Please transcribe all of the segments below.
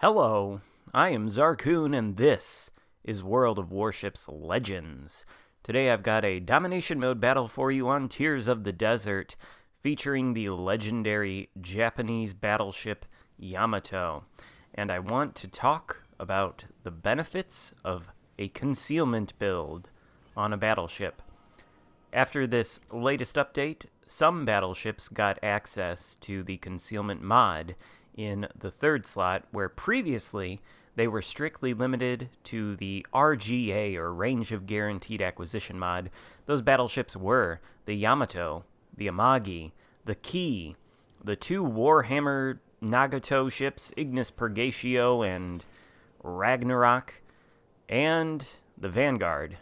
Hello, I am Xarkun, and this is World of Warships Legends. Today I've got a domination mode battle for you on Tears of the Desert, featuring the legendary Japanese battleship Yamato. And I want to talk about the benefits of a concealment build on a battleship. After this latest update, some battleships got access to the concealment mod in the third slot, where previously they were strictly limited to the RGA, or Range of Guaranteed Acquisition mod. Those battleships were the Yamato, the Amagi, the Ki, the two Warhammer Nagato ships, Ignis Purgatio and Ragnarok, and the Vanguard.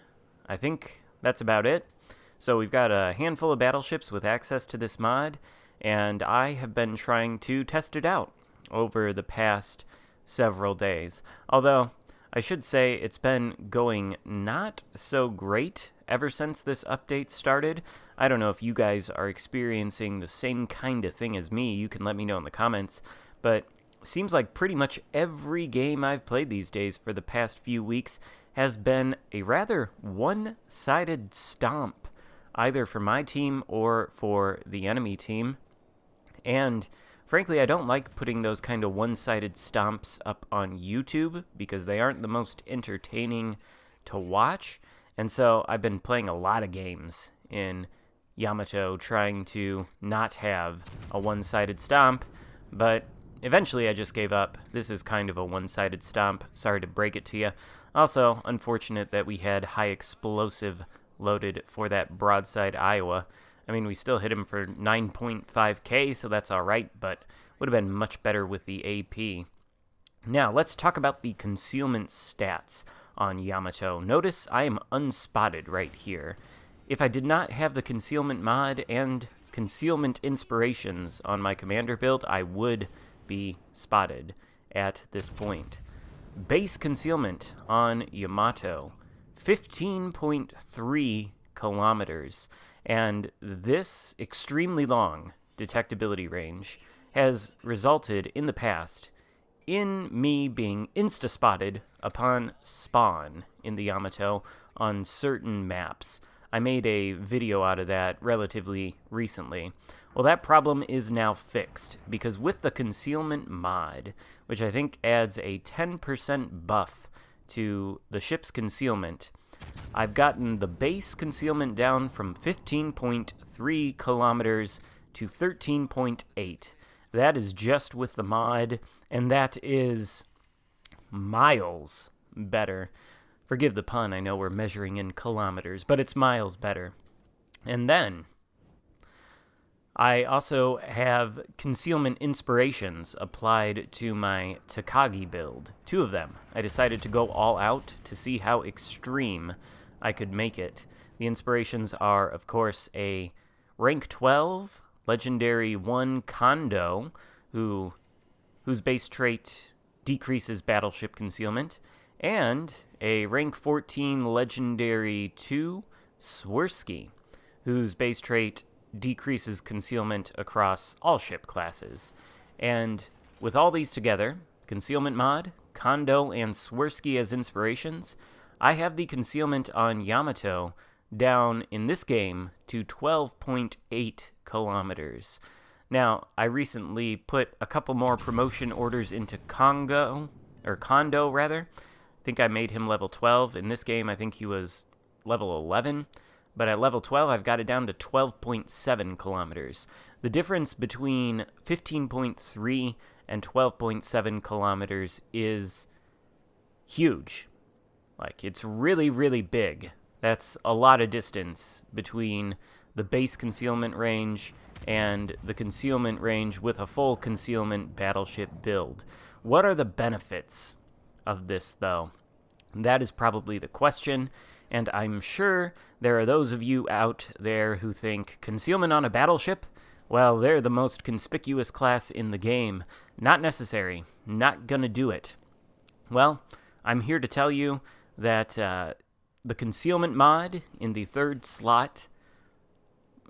I think that's about it. So we've got a handful of battleships with access to this mod, and I have been trying to test it out over the past several days. Although, I should say it's been going not so great ever since this update started. I don't know if you guys are experiencing the same kind of thing as me. You can let me know in the comments. But seems like pretty much every game I've played these days for the past few weeks has been a rather one-sided stomp, either for my team or for the enemy team. And frankly, I don't like putting those kind of one-sided stomps up on YouTube because they aren't the most entertaining to watch. And so I've been playing a lot of games in Yamato trying to not have a one-sided stomp, but eventually I just gave up. This is kind of a one-sided stomp. Sorry to break it to you. Also, unfortunate that we had high explosive loaded for that broadside Iowa. I mean, we still hit him for 9.5k, so that's alright, but would have been much better with the AP. Now, let's talk about the concealment stats on Yamato. Notice I am unspotted right here. If I did not have the concealment mod and concealment inspirations on my commander build, I would be spotted at this point. Base concealment on Yamato, 15.3 kilometers. And this extremely long detectability range has resulted in the past in me being insta-spotted upon spawn in the Yamato on certain maps. I made a video out of that relatively recently. Well, that problem is now fixed, because with the concealment mod, which I think adds a 10% buff to the ship's concealment, I've gotten the base concealment down from 15.3 kilometers to 13.8. That is just with the mod, and that is miles better. Forgive the pun, I know we're measuring in kilometers, but it's miles better. And then I also have concealment inspirations applied to my Takagi build. 2 of them. I decided to go all out to see how extreme I could make it. The inspirations are, of course, a rank 12 legendary 1 Kondo, whose base trait decreases battleship concealment, and a rank 14 legendary 2 Swirsky, whose base trait decreases concealment across all ship classes. And with all these together, concealment mod, Kondo, and Swirsky as inspirations, I have the concealment on Yamato down in this game to 12.8 kilometers. Now, I recently put a couple more promotion orders into Kondo. I think I made him level 12. In this game, I think he was level 11. But at level 12, I've got it down to 12.7 kilometers. The difference between 15.3 and 12.7 kilometers is huge. Like, it's really, really big. That's a lot of distance between the base concealment range and the concealment range with a full concealment battleship build. What are the benefits of this, though? That is probably the question. And I'm sure there are those of you out there who think concealment on a battleship, well, they're the most conspicuous class in the game. Not necessary. Not gonna do it. Well, I'm here to tell you that the concealment mod in the third slot,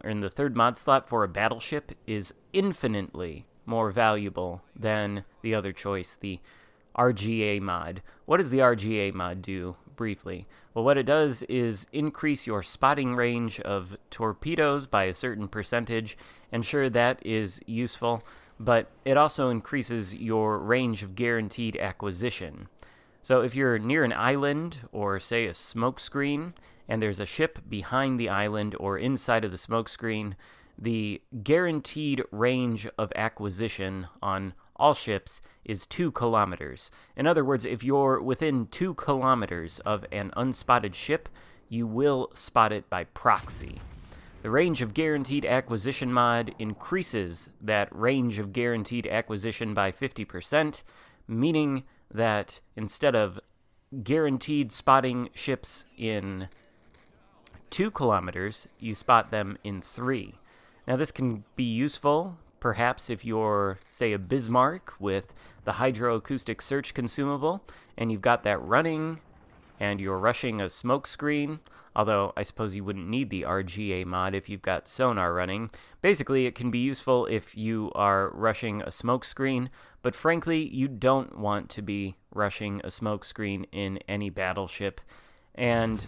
or in the third mod slot for a battleship, is infinitely more valuable than the other choice, the RGA mod. What does the RGA mod do, briefly? Well, what it does is increase your spotting range of torpedoes by a certain percentage, and sure, that is useful, but it also increases your range of guaranteed acquisition. So if you're near an island, or say a smoke screen, and there's a ship behind the island or inside of the smoke screen, the guaranteed range of acquisition on all ships is 2 kilometers. In other words, if you're within 2 kilometers of an unspotted ship, you will spot it by proxy. The range of guaranteed acquisition mod increases that range of guaranteed acquisition by 50%, meaning that instead of guaranteed spotting ships in 2 kilometers, you spot them in 3. Now, this can be useful, perhaps if you're, say, a Bismarck with the hydroacoustic search consumable, and you've got that running, and you're rushing a smoke screen, although I suppose you wouldn't need the RGA mod if you've got sonar running. Basically, it can be useful if you are rushing a smoke screen, but frankly, you don't want to be rushing a smoke screen in any battleship. And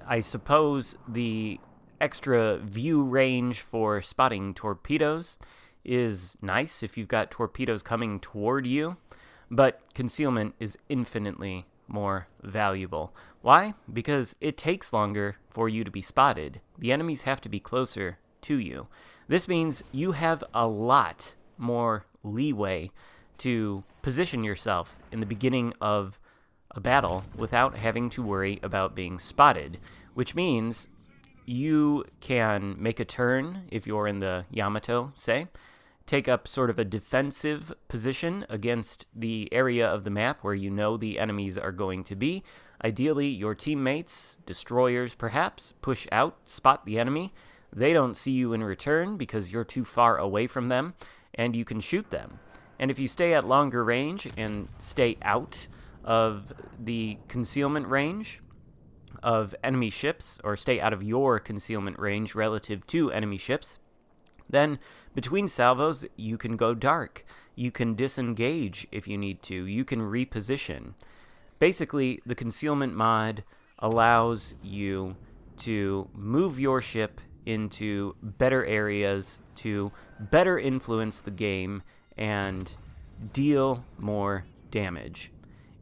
I suppose the extra view range for spotting torpedoes is nice if you've got torpedoes coming toward you, but concealment is infinitely more valuable. Why? Because it takes longer for you to be spotted. The enemies have to be closer to you. This means you have a lot more leeway to position yourself in the beginning of a battle without having to worry about being spotted, which means you can make a turn if you're in the Yamato, say, take up sort of a defensive position against the area of the map where you know the enemies are going to be. Ideally, your teammates, destroyers perhaps, push out, spot the enemy. They don't see you in return because you're too far away from them, and you can shoot them. And if you stay at longer range and stay out of the concealment range of enemy ships, or stay out of your concealment range relative to enemy ships, then between salvos, you can go dark. You can disengage if you need to. You can reposition. Basically, the concealment mod allows you to move your ship into better areas to better influence the game and deal more damage.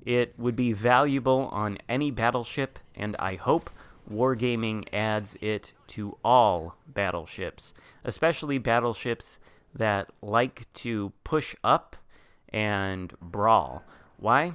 It would be valuable on any battleship, and I hope Wargaming adds it to all battleships, especially battleships that like to push up and brawl. Why?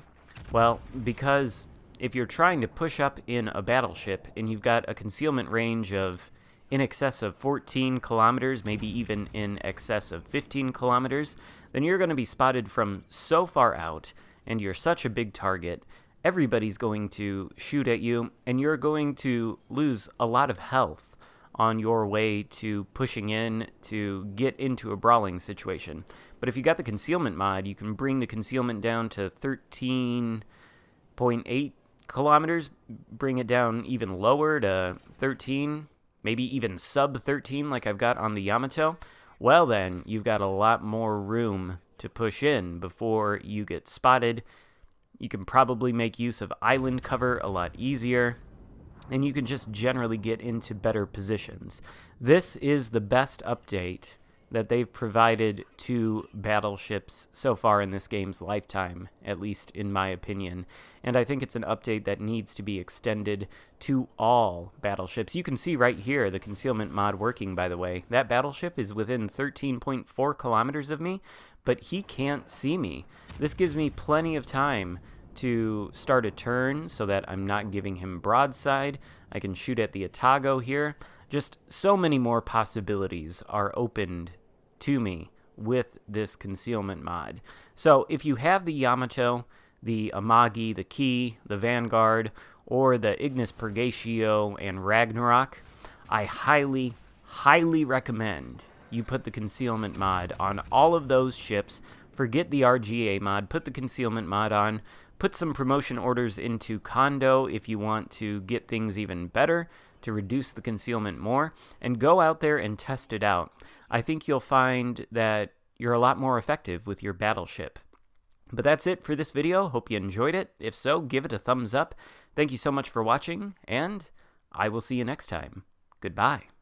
Well, because if you're trying to push up in a battleship and you've got a concealment range of in excess of 14 kilometers, maybe even in excess of 15 kilometers, then you're going to be spotted from so far out, and you're such a big target, everybody's going to shoot at you, and you're going to lose a lot of health on your way to pushing in to get into a brawling situation. But if you got the concealment mod, you can bring the concealment down to 13.8 kilometers, bring it down even lower to 13, maybe even sub 13 like I've got on the Yamato. Well then, you've got a lot more room to push in before you get spotted. You can probably make use of island cover a lot easier, and you can just generally get into better positions. This is the best update that they've provided to battleships so far in this game's lifetime, at least in my opinion. And I think it's an update that needs to be extended to all battleships. You can see right here the concealment mod working, by the way. That battleship is within 13.4 kilometers of me, but he can't see me. This gives me plenty of time to start a turn so that I'm not giving him broadside. I can shoot at the Atago here. Just so many more possibilities are opened to me with this concealment mod. So if you have the Yamato, the Amagi, the Key, the Vanguard, or the Ignis Purgatio and Ragnarok, I highly, highly recommend you put the concealment mod on all of those ships. Forget the RGA mod, put the concealment mod on, put some promotion orders into Kondo if you want to get things even better, to reduce the concealment more, and go out there and test it out. I think you'll find that you're a lot more effective with your battleship. But that's it for this video. Hope you enjoyed it. If so, give it a thumbs up. Thank you so much for watching, and I will see you next time. Goodbye.